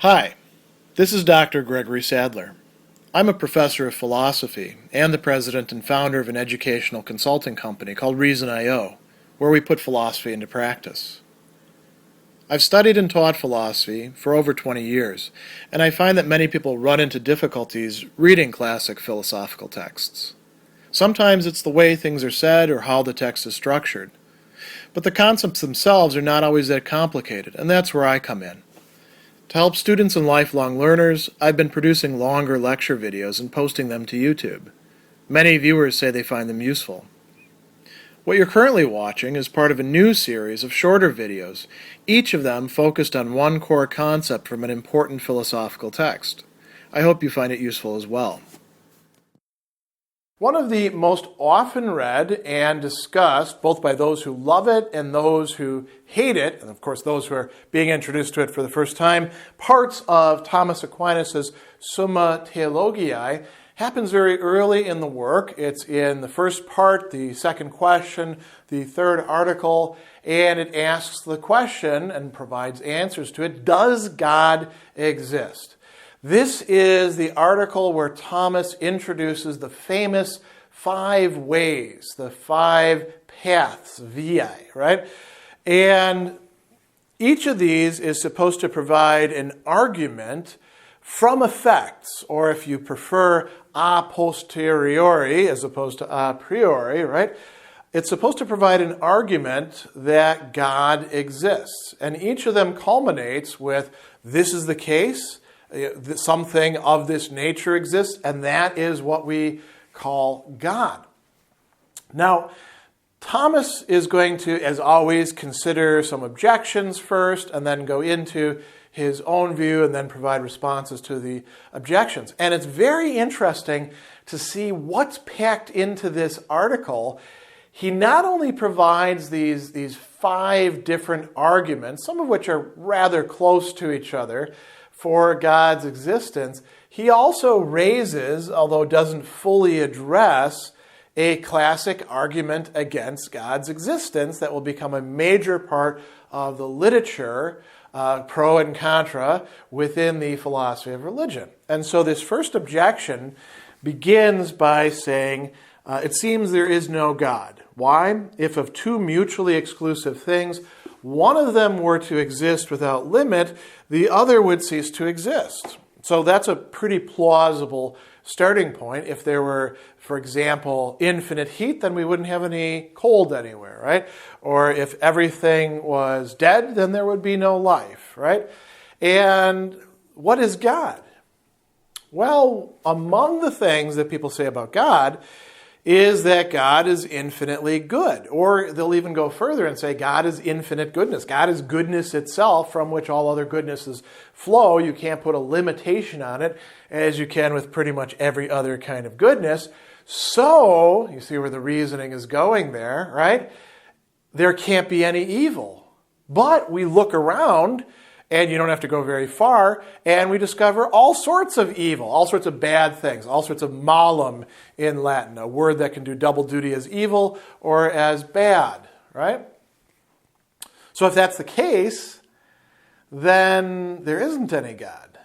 Hi, this is Dr. Gregory Sadler. I'm a professor of philosophy and the president and founder of an educational consulting company called Reason.io, where we put philosophy into practice. I've studied and taught philosophy for over 20 years, and I find that many people run into difficulties reading classic philosophical texts. Sometimes it's the way things are said or how the text is structured. But the concepts themselves are not always that complicated, and that's where I come in. To help students and lifelong learners, I've been producing longer lecture videos and posting them to YouTube. Many viewers say they find them useful. What you're currently watching is part of a new series of shorter videos, each of them focused on one core concept from an important philosophical text. I hope you find it useful as well. One of the most often read and discussed, both by those who love it and those who hate it, and of course those who are being introduced to it for the first time, parts of Thomas Aquinas' Summa Theologiae happens very early in the work. It's in the first part, the second question, the third article, and it asks the question and provides answers to it: does God exist? This is the article where Thomas introduces the famous 5 ways, the 5 paths, viae, right? And each of these is supposed to provide an argument from effects, or if you prefer, a posteriori as opposed to a priori, right? It's supposed to provide an argument that God exists. And each of them culminates with, this is the case, something of this nature exists, and that is what we call God. Now, Thomas is going to, as always, consider some objections first, and then go into his own view, and then provide responses to the objections. And it's very interesting to see what's packed into this article. He not only provides these 5 different arguments, some of which are rather close to each other, for God's existence, he also raises, although doesn't fully address, a classic argument against God's existence that will become a major part of the literature, pro and contra, within the philosophy of religion. And so this first objection begins by saying, it seems there is no God. Why? If of 2 mutually exclusive things, one of them were to exist without limit, the other would cease to exist. So that's a pretty plausible starting point. If there were, for example, infinite heat, then we wouldn't have any cold anywhere, right? Or if everything was dead, then there would be no life, right? And what is God? Well, among the things that people say about God is that God is infinitely good. Or they'll even go further and say God is infinite goodness. God is goodness itself, from which all other goodnesses flow. You can't put a limitation on it, as you can with pretty much every other kind of goodness. So, you see where the reasoning is going there, right? There can't be any evil. But we look around, and you don't have to go very far, and we discover all sorts of evil, all sorts of bad things, all sorts of malum in Latin, a word that can do double duty as evil or as bad, right? So if that's the case, then there isn't any God.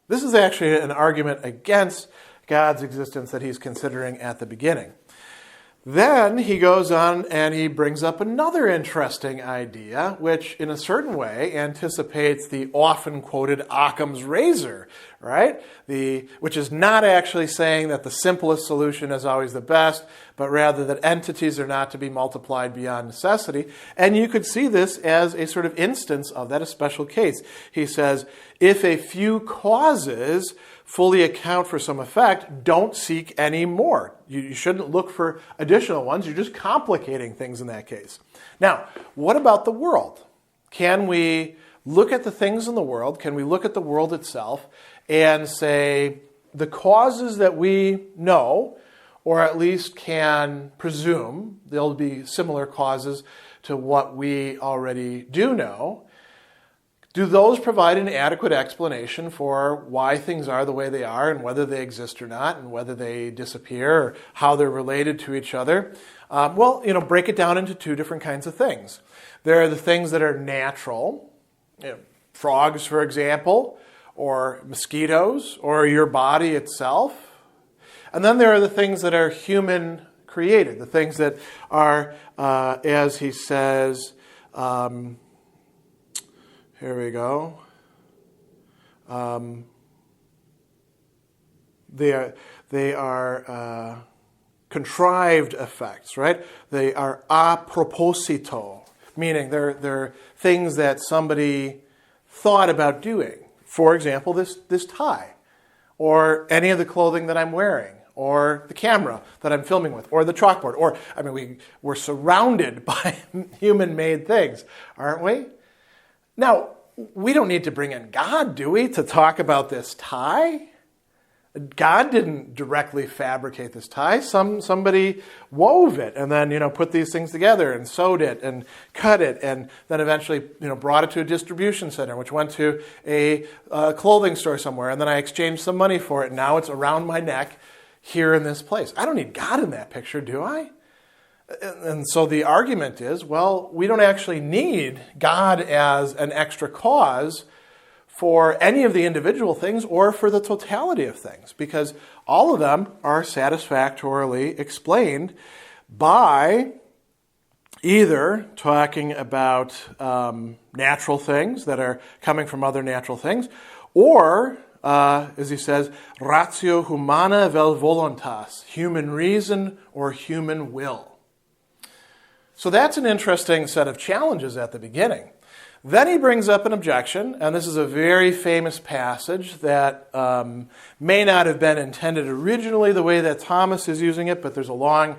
This is actually an argument against God's existence that he's considering at the beginning. Then he goes on and he brings up another interesting idea, which in a certain way anticipates the often quoted Occam's razor, right? Which is not actually saying that the simplest solution is always the best, but rather that entities are not to be multiplied beyond necessity. And you could see this as a sort of instance of that, a special case. He says, if a few causes fully account for some effect, don't seek any more. You shouldn't look for additional ones. You're just complicating things in that case. Now, what about the world? Can we look at the things in the world? Can we look at the world itself and say the causes that we know, or at least can presume, there'll be similar causes to what we already do know, do those provide an adequate explanation for why things are the way they are and whether they exist or not and whether they disappear or how they're related to each other? Break it down into 2 different kinds of things. There are the things that are natural, frogs, for example, or mosquitoes, or your body itself. And then there are the things that are human created, the things that are, as he says, here we go. They are contrived effects, right? They are a proposito, meaning they're things that somebody thought about doing. For example, this tie, or any of the clothing that I'm wearing, or the camera that I'm filming with, or the chalkboard, or, we're surrounded by human-made things, aren't we? Now, we don't need to bring in God, do we, to talk about this tie? God didn't directly fabricate this tie. Somebody wove it and then, put these things together and sewed it and cut it and then eventually, brought it to a distribution center, which went to a clothing store somewhere. And then I exchanged some money for it. And now it's around my neck here in this place. I don't need God in that picture, do I? And so the argument is, well, we don't actually need God as an extra cause for any of the individual things or for the totality of things, because all of them are satisfactorily explained by either talking about natural things that are coming from other natural things, or, as he says, ratio humana vel voluntas, human reason or human will. So that's an interesting set of challenges at the beginning. Then he brings up an objection, and this is a very famous passage that may not have been intended originally the way that Thomas is using it, but there's a long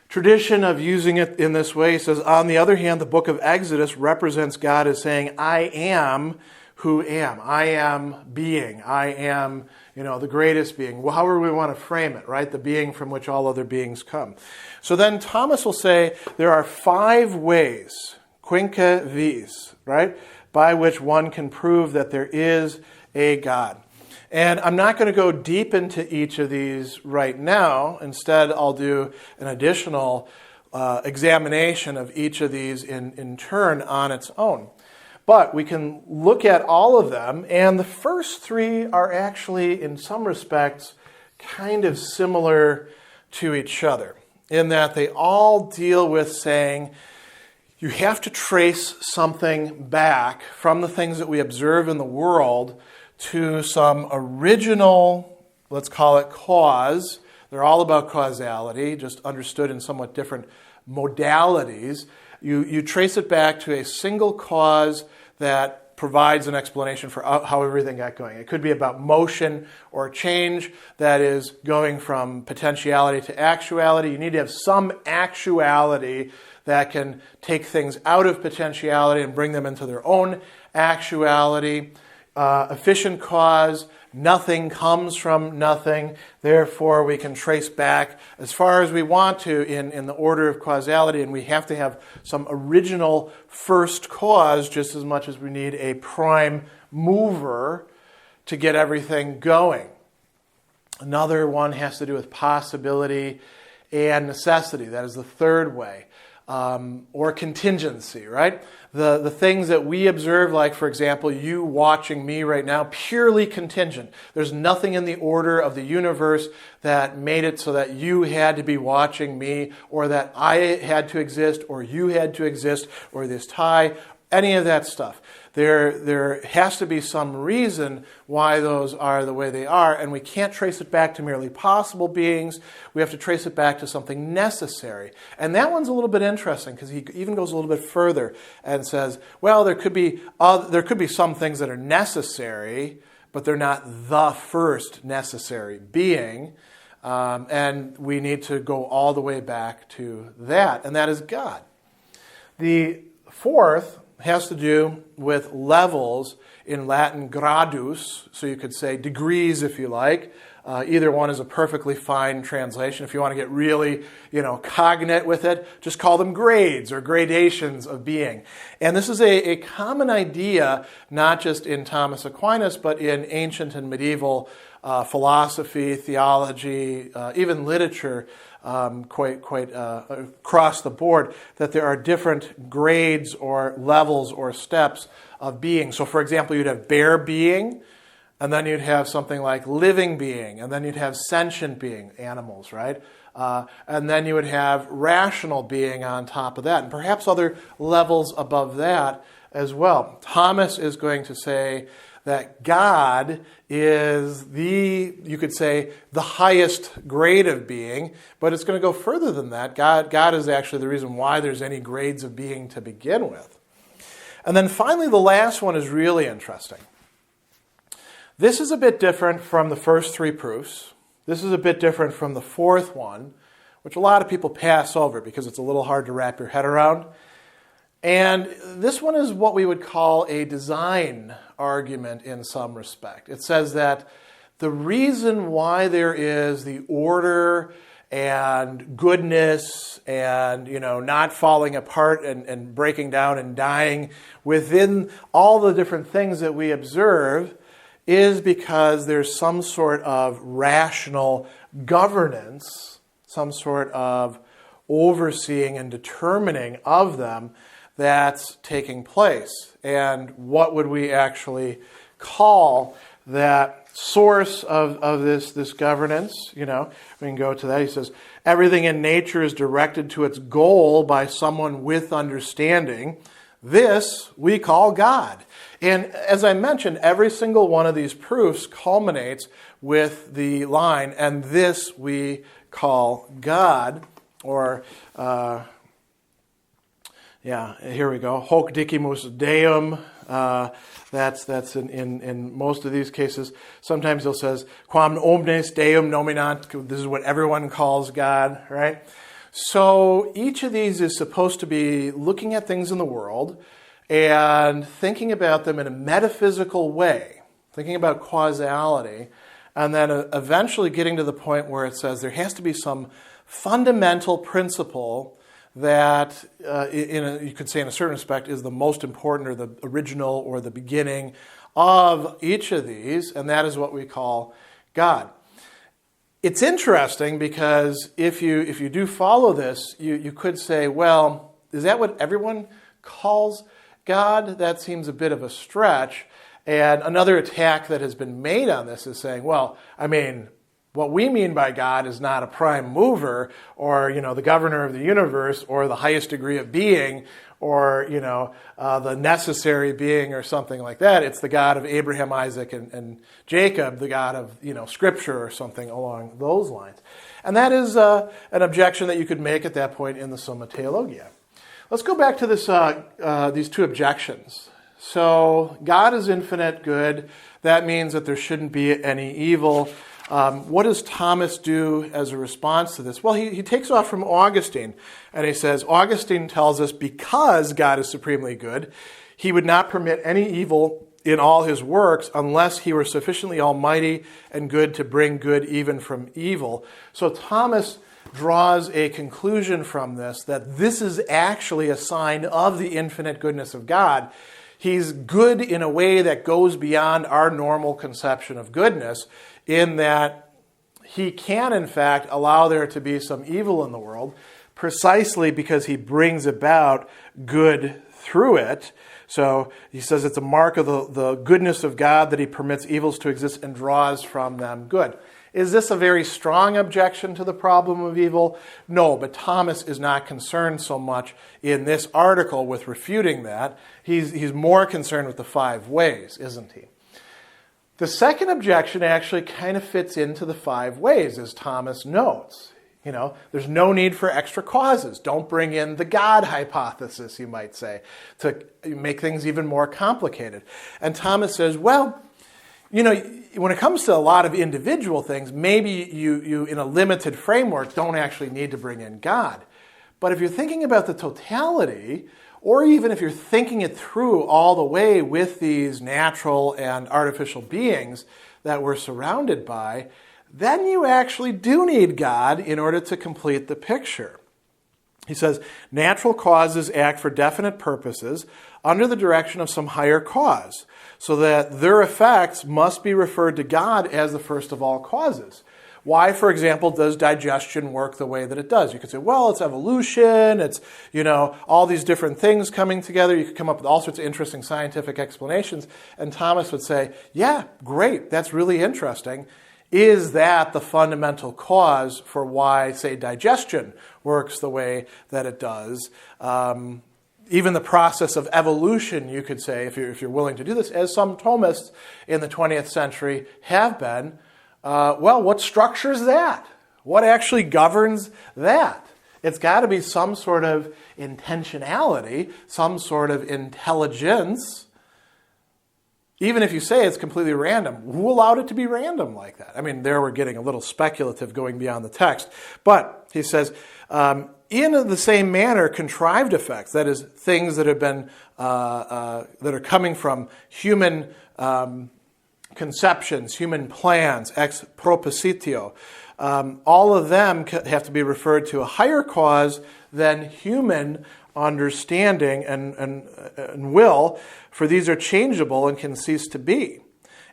tradition of using it in this way. He says, on the other hand, the book of Exodus represents God as saying, I am who am. I am being. I am, the greatest being. Well, however we want to frame it, right? The being from which all other beings come. So then Thomas will say there are 5 ways, quinque vis, right, by which one can prove that there is a God. And I'm not going to go deep into each of these right now. Instead, I'll do an additional examination of each of these in turn on its own. But we can look at all of them, and the first 3 are actually, in some respects, kind of similar to each other, in that they all deal with saying, you have to trace something back from the things that we observe in the world to some original, let's call it cause. They're all about causality, just understood in somewhat different modalities. You trace it back to a single cause that provides an explanation for how everything got going. It could be about motion or change that is going from potentiality to actuality. You need to have some actuality that can take things out of potentiality and bring them into their own actuality. Efficient cause, nothing comes from nothing. Therefore, we can trace back as far as we want to in the order of causality, and we have to have some original first cause just as much as we need a prime mover to get everything going. Another one has to do with possibility and necessity. That is the third way. Or contingency, right? The things that we observe, like, for example, you watching me right now, purely contingent. There's nothing in the order of the universe that made it so that you had to be watching me, or that I had to exist, or you had to exist, or this tie, any of that stuff. There has to be some reason why those are the way they are, and we can't trace it back to merely possible beings. We have to trace it back to something necessary. And that one's a little bit interesting, because he even goes a little bit further and says, well, there could be some things that are necessary, but they're not the first necessary being. And we need to go all the way back to that, and that is God. The fourth has to do with levels, in Latin gradus, so you could say degrees if you like. Either one is a perfectly fine translation. If you want to get really, cognate with it, just call them grades or gradations of being. And this is a common idea, not just in Thomas Aquinas, but in ancient and medieval philosophy, theology, even literature, quite across the board, that there are different grades or levels or steps of being. So, for example, you'd have bare being, And then you'd have something like living being, and then you'd have sentient being, animals, right? And then you would have rational being on top of that, and perhaps other levels above that as well. Thomas is going to say that God is you could say, the highest grade of being, but it's going to go further than that. God is actually the reason why there's any grades of being to begin with. And then finally, the last one is really interesting. This is a bit different from the first three proofs. This is a bit different from the fourth one, which a lot of people pass over because it's a little hard to wrap your head around. And this one is what we would call a design argument in some respect. It says that the reason why there is the order and goodness and, not falling apart and breaking down and dying within all the different things that we observe is because there's some sort of rational governance, some sort of overseeing and determining of them that's taking place. And what would we actually call that source of this governance? We can go to that. He says, everything in nature is directed to its goal by someone with understanding. This we call God. And as I mentioned, every single one of these proofs culminates with the line, and this we call God, or, here we go, hoc dicimus Deum. That's in most of these cases. Sometimes he'll says, quam omnes Deum nominant. This is what everyone calls God, right? So each of these is supposed to be looking at things in the world and thinking about them in a metaphysical way, thinking about causality, and then eventually getting to the point where it says there has to be some fundamental principle that, you could say in a certain respect, is the most important or the original or the beginning of each of these, and that is what we call God. It's interesting because if you do follow this, you could say, well, is that what everyone calls God? That seems a bit of a stretch. And another attack that has been made on this is saying, well, what we mean by God is not a prime mover or, the governor of the universe or the highest degree of being or, the necessary being or something like that. It's the God of Abraham, Isaac, and Jacob, the God of, Scripture or something along those lines. And that is an objection that you could make at that point in the Summa Theologiae. Let's go back to these two objections. So God is infinite good. That means that there shouldn't be any evil. What does Thomas do as a response to this? Well, he takes off from Augustine, and he says, Augustine tells us because God is supremely good, he would not permit any evil in all his works unless he were sufficiently almighty and good to bring good even from evil. So Thomas draws a conclusion from this that this is actually a sign of the infinite goodness of God. He's good in a way that goes beyond our normal conception of goodness, in that he can, in fact, allow there to be some evil in the world, precisely because he brings about good through it. So he says it's a mark of the goodness of God that he permits evils to exist and draws from them good. Is this a very strong objection to the problem of evil? No, but Thomas is not concerned so much in this article with refuting that. He's more concerned with the 5 ways, isn't he? The second objection actually kind of fits into the 5 ways, as Thomas notes. There's no need for extra causes. Don't bring in the God hypothesis, you might say, to make things even more complicated. And Thomas says, well, when it comes to a lot of individual things, maybe you in a limited framework don't actually need to bring in God. But if you're thinking about the totality, or even if you're thinking it through all the way with these natural and artificial beings that we're surrounded by, then you actually do need God in order to complete the picture. He says, natural causes act for definite purposes under the direction of some higher cause, so that their effects must be referred to God as the first of all causes. Why, for example, does digestion work the way that it does? You could say, well, it's evolution, it's, all these different things coming together. You could come up with all sorts of interesting scientific explanations. And Thomas would say, yeah, great, that's really interesting. Is that the fundamental cause for why, say, digestion works the way that it does? Even the process of evolution, you could say, if you're willing to do this, as some Thomists in the 20th century have been, well, what structures that? What actually governs that? It's got to be some sort of intentionality, some sort of intelligence. Even if you say it's completely random, who allowed it to be random like that? I mean, there we're getting a little speculative going beyond the text. But he says, in the same manner, contrived effects, that is, things that have been that are coming from human conceptions, human plans, ex propositio, all of them have to be referred to a higher cause than human understanding and will, for these are changeable and can cease to be.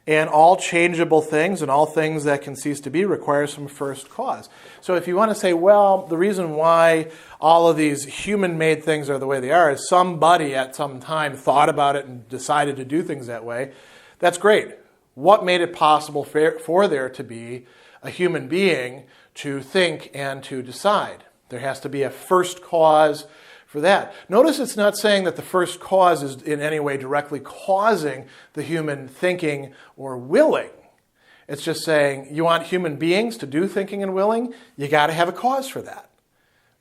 And all changeable things and all things that can cease to be require some first cause. So if you want to say, well, the reason why all of these human-made things are the way they are is somebody at some time thought about it and decided to do things that way, that's great. What made it possible for there to be a human being to think and to decide? There has to be a first cause for that. Notice it's not saying that the first cause is in any way directly causing the human thinking or willing. It's just saying you want human beings to do thinking and willing, you got to have a cause for that,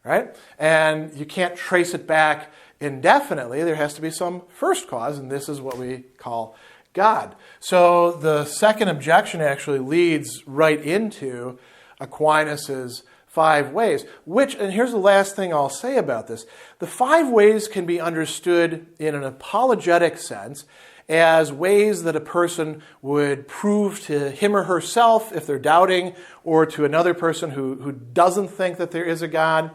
right? And you can't trace it back indefinitely. There has to be some first cause, and this is what we call God. So the second objection actually leads right into Aquinas' 5 ways, and here's the last thing I'll say about this. The 5 ways can be understood in an apologetic sense as ways that a person would prove to him or herself if they're doubting, or to another person who doesn't think that there is a God,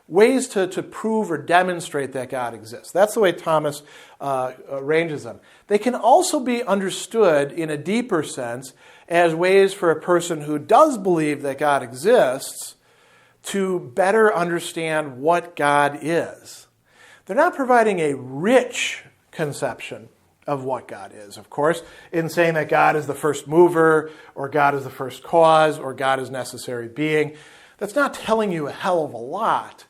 ways to prove or demonstrate that God exists. That's the way Thomas arranges them. They can also be understood in a deeper sense as ways for a person who does believe that God exists to better understand what God is. They're not providing a rich conception of what God is, of course, in saying that God is the first mover, or God is the first cause, or God is necessary being. That's not telling you a hell of a lot,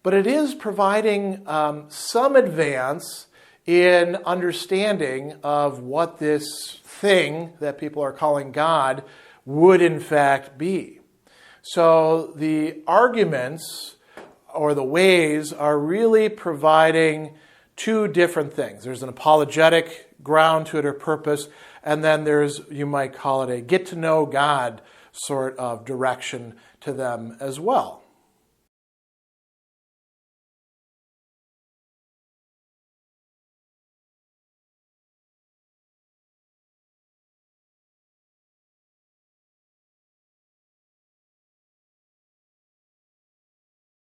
but it is providing some advance in understanding of what this thing that people are calling God would in fact be. So the arguments or the ways are really providing 2 different things. There's an apologetic ground to it or purpose, and then there's, you might call it, a get to know God sort of direction to them as well.